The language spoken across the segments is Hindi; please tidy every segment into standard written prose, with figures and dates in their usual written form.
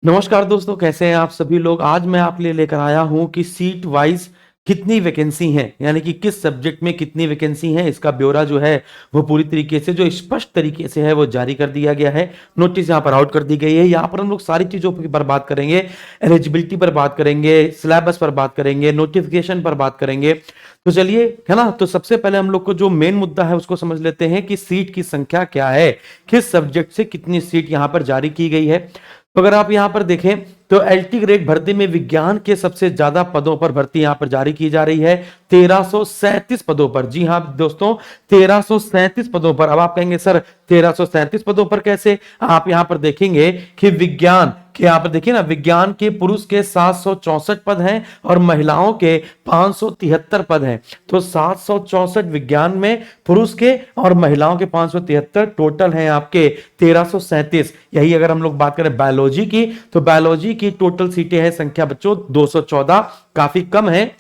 नमस्कार दोस्तों, कैसे हैं आप सभी लोग। आज मैं आपके लिए लेकर आया हूं कि सीट वाइज कितनी वैकेंसी हैं, यानी कि किस सब्जेक्ट में कितनी वैकेंसी हैं, इसका ब्यौरा जो है वो पूरी तरीके से जो स्पष्ट तरीके से है वो जारी कर दिया गया है। नोटिस यहाँ पर आउट कर दी गई है। यहाँ पर हम लोग सारी चीज़ों पर बात करेंगे। एलिजिबिलिटी पर बात करेंगे, सिलेबस पर बात करेंगे, नोटिफिकेशन पर बात करेंगे। तो चलिए, है ना, तो सबसे पहले हम लोग को जो मेन मुद्दा है उसको समझ लेते हैं कि सीट की संख्या क्या है, किस सब्जेक्ट से कितनी सीट यहाँ पर जारी की गई है। तो अगर आप यहां पर देखें तो एलटी ग्रेड भर्ती में विज्ञान के सबसे ज्यादा पदों पर भर्ती यहां पर जारी की जा रही है, 1337 पदों पर। जी हां दोस्तों, 1337 पदों पर। अब आप कहेंगे सर 1337 पदों पर कैसे? आप यहां पर देखेंगे कि विज्ञान के, यहां पर देखिए ना, विज्ञान के पुरुष के 764 पद हैं और महिलाओं के 573 पद हैं। तो 764 विज्ञान में पुरुष के और महिलाओं के 573, टोटल हैं आपके 1337। यही अगर हम लोग बात करें बायोलॉजी की, तो बायोलॉजी की टोटल सीटें हैं संख्या बच्चों 214, काफी कम है।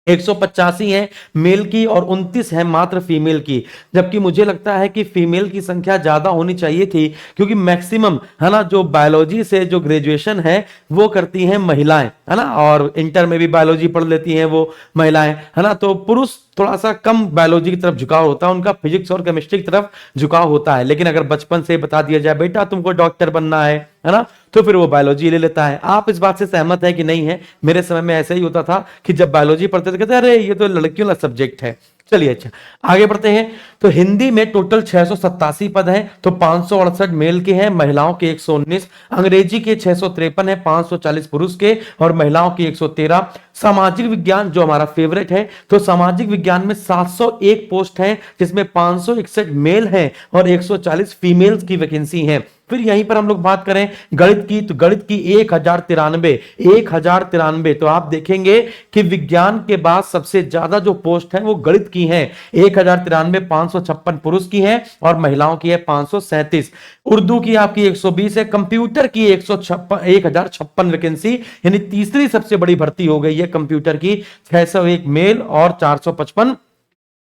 185 है मेल की और 29 है मात्र फीमेल की। जबकि मुझे लगता है कि फीमेल की संख्या ज्यादा होनी चाहिए थी, क्योंकि मैक्सिमम, है ना, जो बायोलॉजी से जो ग्रेजुएशन है वो करती हैं महिलाएं, है ना, और इंटर में भी बायोलॉजी पढ़ लेती हैं वो महिलाएं, है ना। तो पुरुष थोड़ा सा कम बायोलॉजी की तरफ झुकाव होता है, उनका फिजिक्स और केमिस्ट्री की तरफ झुकाव होता है। लेकिन अगर बचपन से बता दिया जाए बेटा तुमको डॉक्टर बनना है ना, तो फिर वो बायोलॉजी ले लेता है। आप इस बात से सहमत है कि नहीं है? मेरे समय में ऐसा ही होता था कि जब बायोलॉजी पढ़ते थे कहते अरे ये तो लड़कियों का सब्जेक्ट है। चलिए, अच्छा आगे बढ़ते हैं। तो हिंदी में टोटल 687 पद हैं, तो 568 मेल के हैं, महिलाओं के 119। अंग्रेजी के 653 है, 540 पुरुष के और महिलाओं के 113। सामाजिक विज्ञान जो हमारा फेवरेट है, तो सामाजिक विज्ञान में 701 पोस्ट हैं, जिसमें 561 मेल हैं और 140 फीमेल्स की वैकेंसी है। फिर यहीं पर हम लोग बात करें गणित की, तो गणित की 1093। तो आप देखेंगे कि विज्ञान के बाद सबसे ज्यादा जो पोस्ट है वो गणित की है, 1093, 556 पुरुष की है और महिलाओं की है 537। उर्दू की आपकी 120 है, कंप्यूटर की 1056 वैकेंसी, यानी तीसरी सबसे बड़ी भर्ती हो गई है कंप्यूटर की। 601 मेल और 455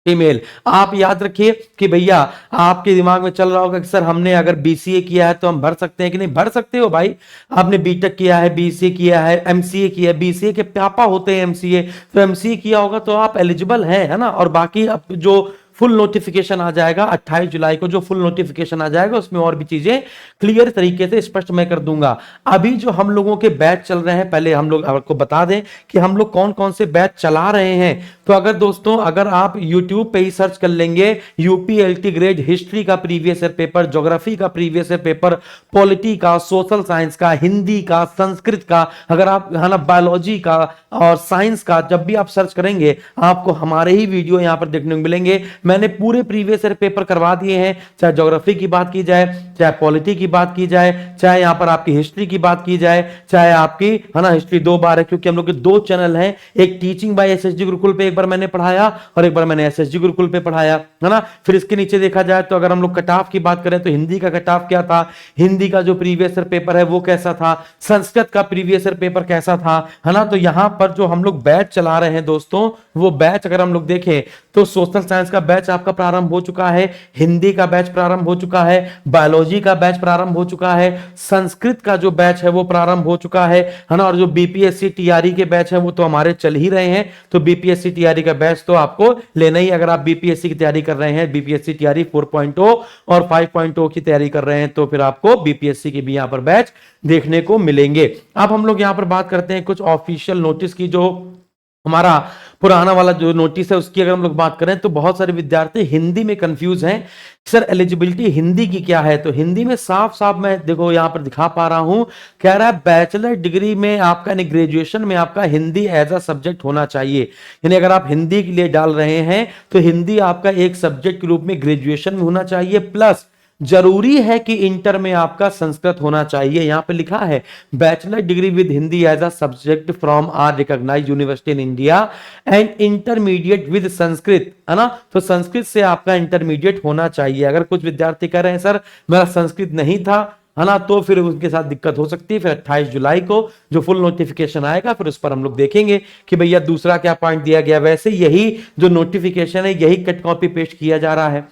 फीमेल। आप याद रखिए कि भैया आपके दिमाग में चल रहा होगा कि सर हमने अगर बीसीए किया है तो हम भर सकते हैं कि नहीं। भर सकते हो भाई, आपने बीटेक किया है, बीसीए किया है, एमसीए किया है, बीसीए के पापा होते हैं एमसीए, तो एमसीए किया होगा तो आप एलिजिबल हैं, है ना। और बाकी अब जो फुल नोटिफिकेशन आ जाएगा 28 जुलाई को, जो फुल नोटिफिकेशन आ जाएगा उसमें और भी चीजें क्लियर तरीके से स्पष्ट मैं कर दूंगा। अभी जो हम लोगों के बैच चल रहे हैं, पहले हम लोग आपको बता दें कि हम लोग कौन कौन से बैच चला रहे हैं। तो अगर दोस्तों, अगर आप YouTube पे ही सर्च कर लेंगे यूपी एलटी ग्रेड हिस्ट्री का प्रीवियस ईयर पेपर, ज्योग्राफी का प्रीवियस ईयर पेपर, पॉलिटी का, सोशल साइंस का, हिंदी का, संस्कृत का, अगर आप, है ना, बायोलॉजी का और साइंस का, जब भी आप सर्च करेंगे आपको हमारे ही वीडियो यहां पर देखने को मिलेंगे। मैंने पूरे प्रीवियस ईयर पेपर करवा दिए हैं, चाहे ज्योग्राफी की बात की जाए, चाहे पॉलिटी की बात की जाए, चाहे यहां पर आपकी हिस्ट्री की बात की जाए, चाहे आपकी, है ना, हिस्ट्री 2 बार है, क्योंकि हम लोग के 2 चैनल हैं। एक टीचिंग बाय एसएसजी गुरुकुल पे एक बार मैंने पढ़ाया और एक बार मैंने एसएसजी गुरुकुल पे पढ़ाया, है ना। फिर इसके नीचे देखा जाए तो अगर हम लोग कट ऑफ की बात करें तो हिंदी का कट ऑफ क्या था, हिंदी का जो प्रीवियस ईयर पेपर है वो कैसा था, संस्कृत का प्रीवियस ईयर पेपर कैसा था, है ना। तो यहां पर जो हम लोग बैच चला रहे हैं दोस्तों, वो बैच अगर हम लोग देखें तो सोशल साइंस का बैच आपका प्रारंभ हो चुका है, हिंदी का बैच प्रारंभ हो चुका है, बायोलॉजी का बैच प्रारंभ हो चुका है, संस्कृत का जो बैच है वो प्रारंभ हो चुका है ना। और जो बीपीएससी टीआरई के बैच है वो तो हमारे चल ही रहे हैं। तो बीपीएससी टीआरई का बैच तो आपको लेना ही, अगर आप बीपीएससी की तैयारी कर रहे हैं, बीपीएससी टीआरई 4.0 और 5.0 की तैयारी कर रहे हैं, तो फिर आपको बीपीएससी की भी यहां पर बैच देखने को मिलेंगे। अब हम लोग यहां पर बात करते हैं कुछ ऑफिशियल नोटिस की। जो हमारा पुराना वाला जो नोटिस है उसकी अगर हम लोग बात करें तो बहुत सारे विद्यार्थी हिंदी में कंफ्यूज हैं, सर एलिजिबिलिटी हिंदी की क्या है। तो हिंदी में साफ साफ मैं देखो यहां पर दिखा पा रहा हूं, कह रहा है बैचलर डिग्री में आपका, यानी ग्रेजुएशन में आपका हिंदी एज अ सब्जेक्ट होना चाहिए। यानी अगर आप हिंदी के लिए डाल रहे हैं तो हिंदी आपका एक सब्जेक्ट के रूप में ग्रेजुएशन में होना चाहिए, प्लस जरूरी है कि इंटर में आपका संस्कृत होना चाहिए। यहां पे लिखा है bachelor degree with Hindi as a subject from a recognised university in India and intermediate with Sanskrit, है ना। तो संस्कृत से आपका इंटरमीडिएट होना चाहिए। अगर कुछ विद्यार्थी कह रहे हैं सर मेरा संस्कृत नहीं था, है ना, तो फिर उनके साथ दिक्कत हो सकती है। फिर 28 जुलाई को जो फुल नोटिफिकेशन आएगा फिर उस पर हम लोग देखेंगे कि भैया दूसरा क्या पॉइंट दिया गया। वैसे यही जो नोटिफिकेशन है यही कट कॉपी पेस्ट किया जा रहा है।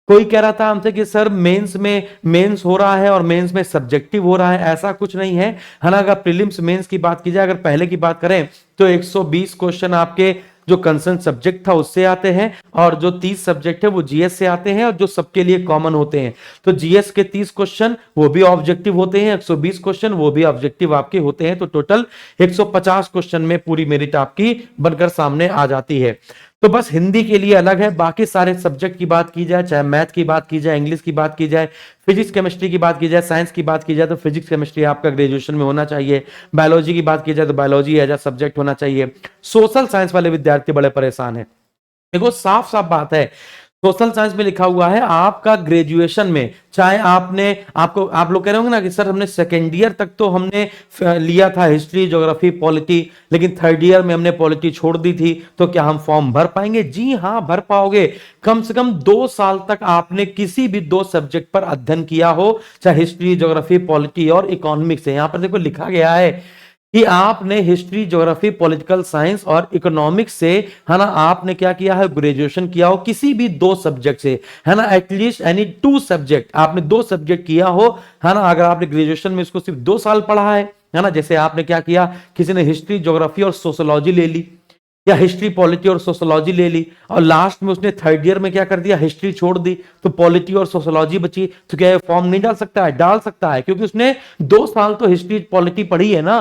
कोई कह रहा था हमसे कि सर मेंस हो रहा है और मेंस में सब्जेक्टिव हो रहा है, ऐसा कुछ नहीं है। है ना, अगर प्रीलिम्स मेंस की बात की जाए, अगर पहले की बात करें तो 120 क्वेश्चन आपके जो कंसर्न सब्जेक्ट था उससे आते हैं, और जो 30 सब्जेक्ट है वो जीएस से आते हैं, और जो सबके लिए कॉमन होते हैं। तो जीएस के 30 क्वेश्चन वो भी ऑब्जेक्टिव होते हैं, 120 क्वेश्चन वो भी ऑब्जेक्टिव आपके होते हैं, तो टोटल 150 क्वेश्चन में पूरी मेरिट आपकी बनकर सामने आ जाती है। तो बस हिंदी के लिए अलग है, बाकी सारे सब्जेक्ट की बात की जाए, चाहे मैथ की बात की जाए, इंग्लिश की बात की जाए, फिजिक्स केमिस्ट्री की बात की जाए, साइंस की बात की जाए, तो फिजिक्स केमिस्ट्री आपका ग्रेजुएशन में होना चाहिए। बायोलॉजी की बात की जाए तो बायोलॉजी एज अ सब्जेक्ट होना चाहिए। सोशल साइंस वाले विद्यार्थी बड़े परेशान हैं। देखो साफ साफ बात है, सोशल साइंस में लिखा हुआ है आपका ग्रेजुएशन में, चाहे आपने आपको आप लोग कह रहे होंगे ना कि सर हमने सेकेंड ईयर तक तो हमने लिया था हिस्ट्री ज्योग्राफी पॉलिटी, लेकिन थर्ड ईयर में हमने पॉलिटी छोड़ दी थी, तो क्या हम फॉर्म भर पाएंगे? जी हां, भर पाओगे। कम से कम 2 साल तक आपने किसी भी 2 सब्जेक्ट पर अध्ययन किया हो, चाहे हिस्ट्री ज्योग्राफी पॉलिटी और इकोनॉमिक्स है। यहां पर देखो लिखा गया है कि आपने हिस्ट्री ज्योग्राफी पॉलिटिकल साइंस और इकोनॉमिक्स से, है ना, आपने क्या किया है, ग्रेजुएशन किया हो किसी भी 2 सब्जेक्ट से, है ना, एटलीस्ट एनी 2 सब्जेक्ट, आपने 2 सब्जेक्ट किया हो, है ना। अगर आपने ग्रेजुएशन में इसको सिर्फ 2 साल पढ़ा है ना, जैसे आपने क्या किया, किसी ने हिस्ट्री ज्योग्राफी और सोशोलॉजी ले ली, या हिस्ट्री पॉलिटी और सोशोलॉजी ले ली, और लास्ट में उसने थर्ड ईयर में क्या कर दिया, हिस्ट्री छोड़ दी, तो पॉलिटी और सोशोलॉजी बची, तो क्या फॉर्म नहीं डाल सकता है? डाल सकता है, क्योंकि उसने 2 साल तो हिस्ट्री पॉलिटी पढ़ी है ना।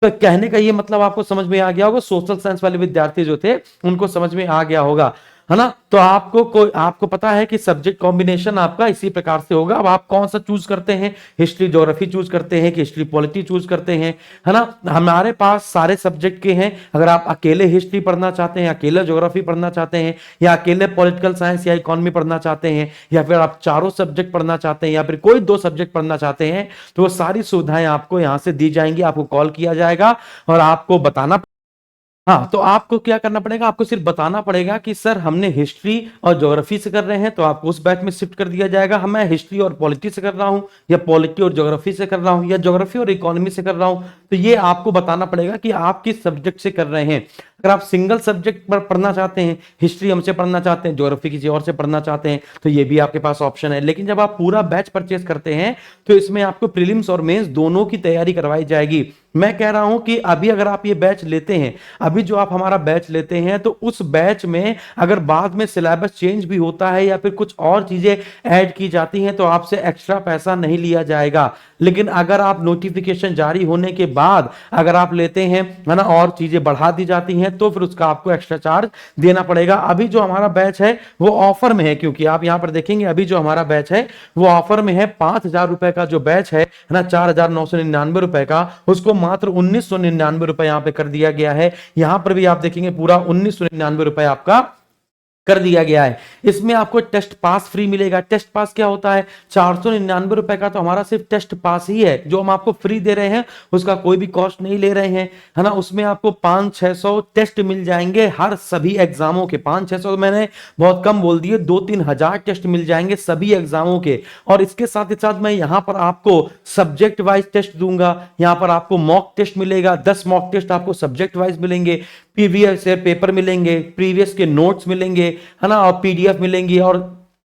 तो कहने का ये मतलब आपको समझ में आ गया होगा, सोशल साइंस वाले विद्यार्थी जो थे उनको समझ में आ गया होगा, है ना। तो आपको पता है कि सब्जेक्ट कॉम्बिनेशन आपका इसी प्रकार से होगा। अब आप कौन सा चूज करते हैं, हिस्ट्री ज्योग्राफी चूज करते हैं कि हिस्ट्री पॉलिटी चूज करते हैं, है ना। हमारे पास सारे सब्जेक्ट के हैं। अगर आप अकेले हिस्ट्री पढ़ना चाहते हैं, अकेले ज्योग्राफी पढ़ना चाहते हैं, या अकेले पॉलिटिकल साइंस या इकोनॉमी पढ़ना चाहते हैं, या फिर आप चारों सब्जेक्ट पढ़ना चाहते हैं, या फिर कोई 2 सब्जेक्ट पढ़ना चाहते हैं, तो वो सारी सुविधाएं आपको यहां से दी जाएंगी। आपको कॉल किया जाएगा और आपको बताना, हाँ, तो आपको क्या करना पड़ेगा, आपको सिर्फ बताना पड़ेगा कि सर हमने हिस्ट्री और ज्योग्राफी से कर रहे हैं, तो आपको उस बैच में शिफ्ट कर दिया जाएगा। हम मैं हिस्ट्री और पॉलिटी से कर रहा हूं, या पॉलिटी और ज्योग्राफी से कर रहा हूं, या ज्योग्राफी और इकोनॉमी से कर रहा हूं, तो ये आपको बताना पड़ेगा कि आप किस सब्जेक्ट से कर रहे हैं। अगर आप सिंगल सब्जेक्ट पर पढ़ना चाहते हैं, हिस्ट्री हमसे पढ़ना चाहते हैं, ज्योग्राफी किसी और से पढ़ना चाहते हैं, तो ये भी आपके पास ऑप्शन है। लेकिन जब आप पूरा बैच परचेस करते हैं, तो इसमें आपको प्रीलिम्स और मेंस दोनों की तैयारी करवाई जाएगी। मैं कह रहा हूं कि अभी अगर आप ये बैच लेते हैं, अभी जो आप हमारा बैच लेते हैं, तो उस बैच में अगर बाद में सिलेबस चेंज भी होता है या फिर कुछ और चीजें ऐड की जाती हैं, तो आपसे एक्स्ट्रा पैसा नहीं लिया जाएगा। लेकिन अगर आप नोटिफिकेशन जारी होने के बाद अगर आप लेते हैं, है ना, और चीजें बढ़ा दी जाती हैं, तो फिर उसका आपको एक्स्ट्रा चार्ज देना पड़ेगा। अभी जो हमारा बैच है वो ऑफर में है, क्योंकि आप यहां पर देखेंगे अभी जो हमारा बैच है वो ऑफर में है। 5,000 रुपए का जो बैच है ना, 4,999 रुपए का, उसको मात्र 1,999 रुपए यहां पे कर दिया गया है। यहां पर भी आप देखेंगे पूरा 1,999 रुपए आपका कर दिया गया है। इसमें आपको टेस्ट पास फ्री मिलेगा। टेस्ट पास क्या होता है, 499 रुपए का तो हमारा सिर्फ टेस्ट पास ही है, जो हम आपको फ्री दे रहे हैं, उसका कोई भी कॉस्ट नहीं ले रहे हैं, है ना। उसमें आपको 500-600 टेस्ट मिल जाएंगे हर सभी एग्जामों के। 500-600 मैंने बहुत कम बोल दिए, 2-3 हजार टेस्ट मिल जाएंगे सभी एग्जामों के। और इसके साथ ही साथ मैं यहां पर आपको सब्जेक्ट वाइज टेस्ट दूंगा। यहां पर आपको मॉक टेस्ट मिलेगा, 10 मॉक टेस्ट आपको सब्जेक्ट वाइज मिलेंगे, प्रीवियस पेपर मिलेंगे, प्रीवियस के नोट्स मिलेंगे, है ना, और पीडीएफ मिलेंगी, और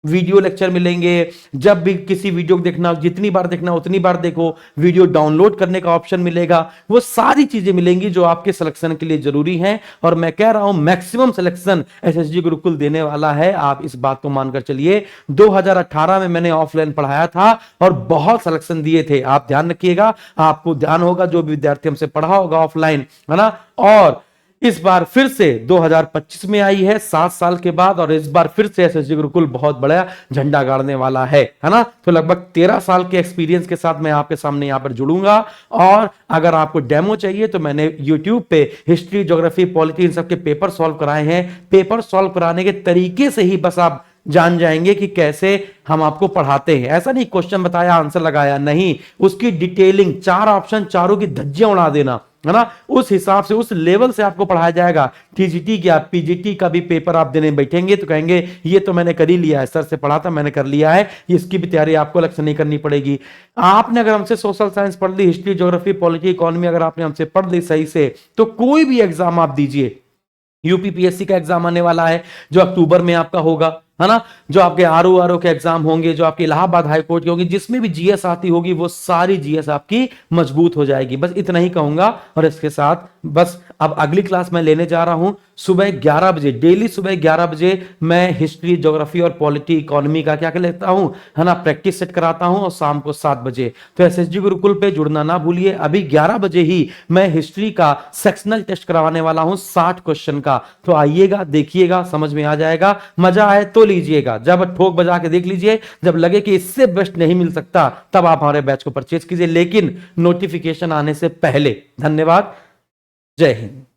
वीडियो लेक्चर मिलेंगे। जब भी किसी वीडियो को देखना, जितनी बार देखना उतनी बार देखो, वीडियो डाउनलोड करने का ऑप्शन मिलेगा। वो सारी चीजें मिलेंगी जो आपके सिलेक्शन के लिए जरूरी हैं। और मैं कह रहा हूं मैक्सिमम सिलेक्शन एसएसजी गुरुकुल देने वाला है, आप इस बात को मानकर चलिए। 2018 में मैंने ऑफलाइन पढ़ाया था और बहुत सिलेक्शन दिए थे, आप ध्यान रखिएगा। आपको ध्यान होगा, जो भी विद्यार्थी हमसे पढ़ा होगा ऑफलाइन, है ना। और इस बार फिर से 2025 में आई है 7 साल के बाद, और इस बार फिर से एसएसजी गुरुकुल बहुत बड़ा झंडा गाड़ने वाला है ना। तो लगभग 13 साल के एक्सपीरियंस के साथ मैं आपके सामने यहां पर जुड़ूंगा। और अगर आपको डेमो चाहिए तो मैंने YouTube पे हिस्ट्री ज्योग्राफी पॉलिटी इन सबके पेपर सॉल्व कराए हैं। पेपर सॉल्व कराने के तरीके से ही बस आप जान जाएंगे कि कैसे हम आपको पढ़ाते हैं। ऐसा नहीं क्वेश्चन बताया आंसर लगाया, नहीं, उसकी डिटेलिंग, 4 ऑप्शन, चारों की धज्जियां उड़ा देना, है ना। उस हिसाब से, उस लेवल से आपको पढ़ाया जाएगा। टीजीटी क्या पीजीटी का भी पेपर आप देने बैठेंगे तो कहेंगे ये तो मैंने कर ही लिया है, सर से पढ़ा था मैंने कर लिया है, इसकी भी तैयारी आपको अलग से नहीं करनी पड़ेगी। आपने अगर हमसे सोशल साइंस पढ़ ली, हिस्ट्री ज्योग्राफी पॉलिटी इकोनॉमी अगर आपने हमसे पढ़ ली सही से, तो कोई भी एग्जाम आप दीजिए, यूपीपीएससी का एग्जाम आने वाला है जो अक्टूबर में आपका होगा, है ना। जो आपके आरओ के एग्जाम होंगे, जो आपके इलाहाबाद हाई कोर्ट के होंगे, जिसमें भी जीएस आती होगी वो सारी जीएस आपकी मजबूत हो जाएगी। बस इतना ही कहूंगा। और इसके साथ बस अब अगली क्लास मैं लेने जा रहा हूं सुबह 11 बजे, डेली सुबह 11 बजे मैं हिस्ट्री, ज्योग्राफी और पॉलिटी, इकोनॉमी का क्या क्या लेता हूं, है ना, प्रैक्टिस सेट कराता हूं, और शाम को 7 बजे। तो एसएसजी गुरुकुल पे जुड़ना ना भूलिए। अभी 11 बजे ही मैं हिस्ट्री का सेक्शनल टेस्ट करवाने वाला हूं 60 क्वेश्चन का। तो आइएगा, देखिएगा, समझ में आ जाएगा। मजा आए तो लीजिएगा, जब ठोक बजा के देख लीजिए, जब लगे कि इससे बेस्ट नहीं मिल सकता तब आप हमारे बैच को परचेज कीजिए, लेकिन नोटिफिकेशन आने से पहले। धन्यवाद। जय हिंद।